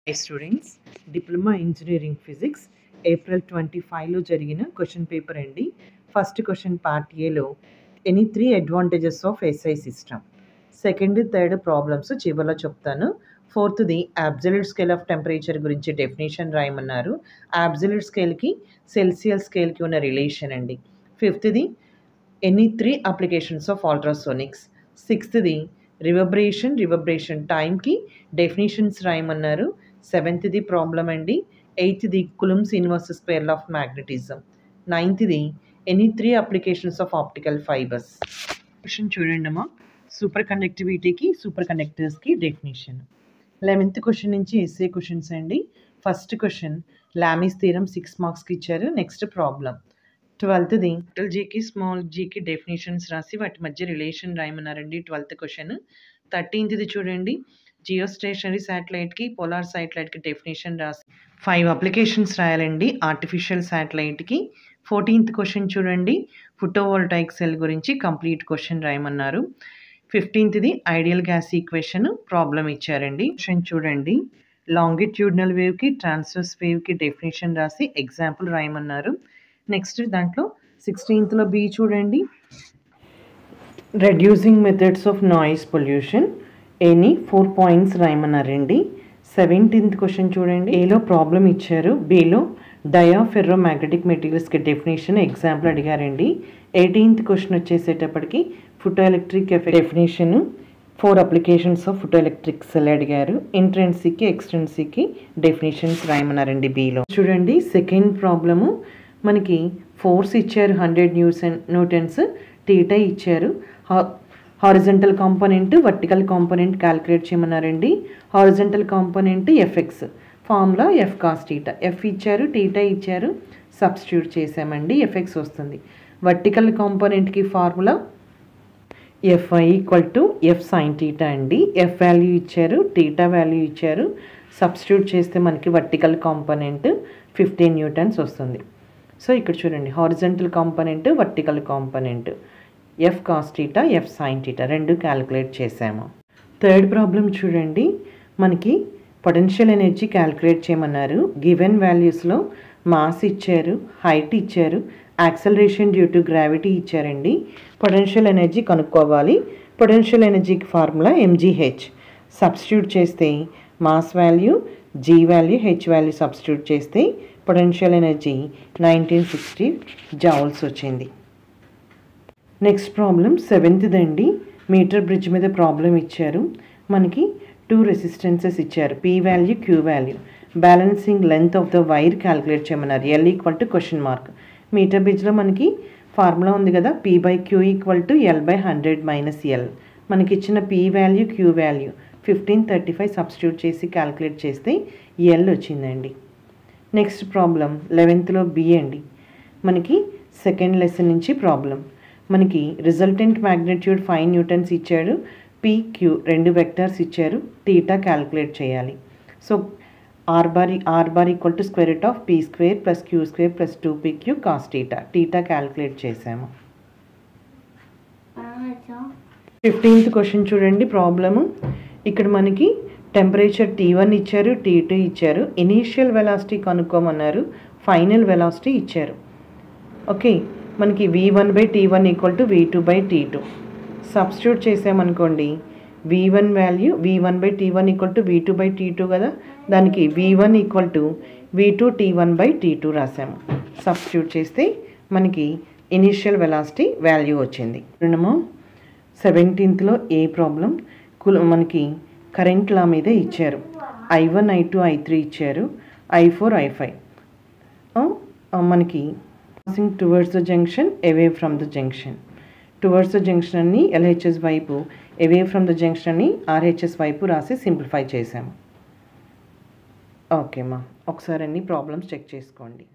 Hi students, Diploma Engineering Physics April 25లో జరిగిన question paper అండి. ఫస్ట్ క్వశ్చన్ పార్ట్ ఏలో any 3 advantages of SI system, second third problems చివరిలో చెప్తాను. ఫోర్త్ది అబ్సల్యూట్ స్కేల్ ఆఫ్ టెంపరేచర్ గురించి డెఫినేషన్ రాయమన్నారు. అబ్సల్యూట్ స్కేల్కి సెల్సియస్ స్కేల్కి ఉన్న రిలేషన్ అండి. ఫిఫ్త్ది ఎనీ 3 అప్లికేషన్స్ ఆఫ్ అల్ట్రాసోనిక్స్. సిక్స్త్ది రివర్బరేషన్ టైంకి డెఫినేషన్స్ రాయమన్నారు. సెవెంత్ది ప్రాబ్లం అండి. ఎయిత్ది Coulomb's inverse square law of magnetism. నైన్త్ది any 3 applications of optical fibres. Question చూడండి అమ్మా, సూపర్ కండక్టివిటీకి సూపర్ కండక్టర్స్కి డెఫినేషన్. 11th క్వశ్చన్ నుంచి ఎస్ఏ క్వశ్చన్స్ అండి. ఫస్ట్ క్వశ్చన్ లామీస్ థీరం 6 మార్క్స్కి ఇచ్చారు. Next problem. 12th క్యాపిటల్ జీకి స్మాల్ జీకి డెఫినేషన్స్ రాసి వాటి మధ్య రిలేషన్ రాయమన్నారండి. 12th question. 13th చూడండి, జియో స్టేషనరీ శాటిలైట్కి పోలార్ శాటిలైట్కి డెఫినేషన్ రాసి 5 అప్లికేషన్స్ రాయాలండి ఆర్టిఫిషియల్ శాటిలైట్కి. 14th క్వశ్చన్ చూడండి, ఫోటోవోల్టాయిక్ సెల్ గురించి కంప్లీట్ క్వశ్చన్ రాయమన్నారు. 15th ideal gas equation problem ఇచ్చారండి. క్వశ్చన్ చూడండి, లాంగిట్యూడినల్ వేవ్కి ట్రాన్స్వర్స్ వేవ్కి డెఫినేషన్ రాసి ఎగ్జాంపుల్ రాయమన్నారు. నెక్స్ట్ దాంట్లో 16th బి చూడండి, reducing methods of noise pollution any 4 points రాయమన్నారండి. 17th క్వశ్చన్ చూడండి, ఏలో ప్రాబ్లం ఇచ్చారు, బిలో డయాఫెర్రో మ్యాగ్నెటిక్ మెటీరియల్స్కి డెఫినేషన్ ఎగ్జాంపుల్ అడిగారండి. 18th క్వశ్చన్ వచ్చేసేటప్పటికి photo electric effect definition 4 applications of photo electric cell అడిగారు. ఇంట్రెన్సీకి ఎక్స్ట్రెన్సీకి డెఫినేషన్స్ రాయమన్నారండి బిలో. చూడండి సెకండ్ ప్రాబ్లము, మనకి ఫోర్స్ ఇచ్చారు 100 న్యూటన్స్, టీటా ఇచ్చారు, horizontal component vertical component calculate చేయమన్నారండి. Horizontal component f x, formula f cos theta, F ఇచ్చారు టీటా ఇచ్చారు, సబ్స్టిట్యూట్ చేసామండి ఎఫ్ఎక్స్ వస్తుంది. వర్టికల్ కాంపోనెంట్కి formula f y equal to f sine theta అండి. ఎఫ్ వాల్యూ ఇచ్చారు టీటా వాల్యూ ఇచ్చారు, సబ్స్టిట్యూట్ చేస్తే మనకి వర్టికల్ కాంపోనెంట్ 15 న్యూటన్స్ వస్తుంది. సో ఇక్కడ చూడండి, horizontal component vertical component f cos theta f sine theta రెండు క్యాలిక్యులేట్ చేసాము. థర్డ్ ప్రాబ్లం చూడండి, మనకి పొటెన్షియల్ ఎనర్జీ క్యాలిక్యులేట్ చేయమన్నారు. గివెన్ వాల్యూస్లో మాస్ ఇచ్చారు, హైట్ ఇచ్చారు, యాక్సలరేషన్ డ్యూ టు గ్రావిటీ ఇచ్చారండి. పొటెన్షియల్ ఎనర్జీ కనుక్కోవాలి. పొటెన్షియల్ ఎనర్జీకి ఫార్ములా ఎంజీహెచ్, సబ్స్టిట్యూట్ చేస్తే mass value g value h value substitute చేస్తే పొటెన్షియల్ ఎనర్జీ 1960 జౌల్స్ వచ్చింది. నెక్స్ట్ ప్రాబ్లం 7th అండి, మీటర్ బ్రిడ్జ్ మీద ప్రాబ్లం ఇచ్చారు. మనకి 2 రెసిస్టెన్సెస్ ఇచ్చారు, P value Q value, balancing length of the wire calculate చేయమన్నారు. L equal to question mark. Metre బ్రిడ్జ్లో మనకి ఫార్ములా ఉంది కదా, P by Q equal to L by 100 minus L. మనకి ఇచ్చిన P value Q value 1535 substitute చేసి calculate చేస్తే L వచ్చిందండి. నెక్స్ట్ ప్రాబ్లం 11th బి అండి, మనకి సెకండ్ లెసన్ నుంచి ప్రాబ్లం. మనకి రిజల్టెంట్ మ్యాగ్నిట్యూడ్ 5 న్యూటన్స్ ఇచ్చాడు, పీక్యూ 2 వెక్టర్స్ ఇచ్చారు, టీటా క్యాలిక్యులేట్ చేయాలి. So r bar equal to square root of p square plus q square plus 2pq cos theta calculate చేసాము. 15th question చూడండి problem. ఇక్కడ మనకి temperature T1 ఇచ్చారు, T2 ఇచ్చారు, initial velocity కనుక్కోమన్నారు, ఫైనల్ వెలాసిటీ ఇచ్చారు. ఓకే, మనకి V1 by T1 equal to V2 by T2 substitute చేసామనుకోండి, V1 వాల్యూ V1 by T1 equal to V2 by T2 కదా, దానికి V1 equal to V2 T1 by T2 రాసాము. Substitute చేస్తే మనకి ఇనీషియల్ వెలాసిటీ వాల్యూ వచ్చింది. 17th ఏ problem, మనకి current law మీద ఇచ్చారు, I1 I2 I3 ఇచ్చారు, I4 I5. మనకి towards the junction away from the junction, towards the junction అని LHS వైపు, అవే ఫ్రమ్ ద జంక్షన్ అని RHS వైపు రాసి సింప్లిఫై చేసాము. ఓకేమ్మా, ఒకసారి అన్ని ప్రాబ్లమ్స్ చెక్ చేసుకోండి.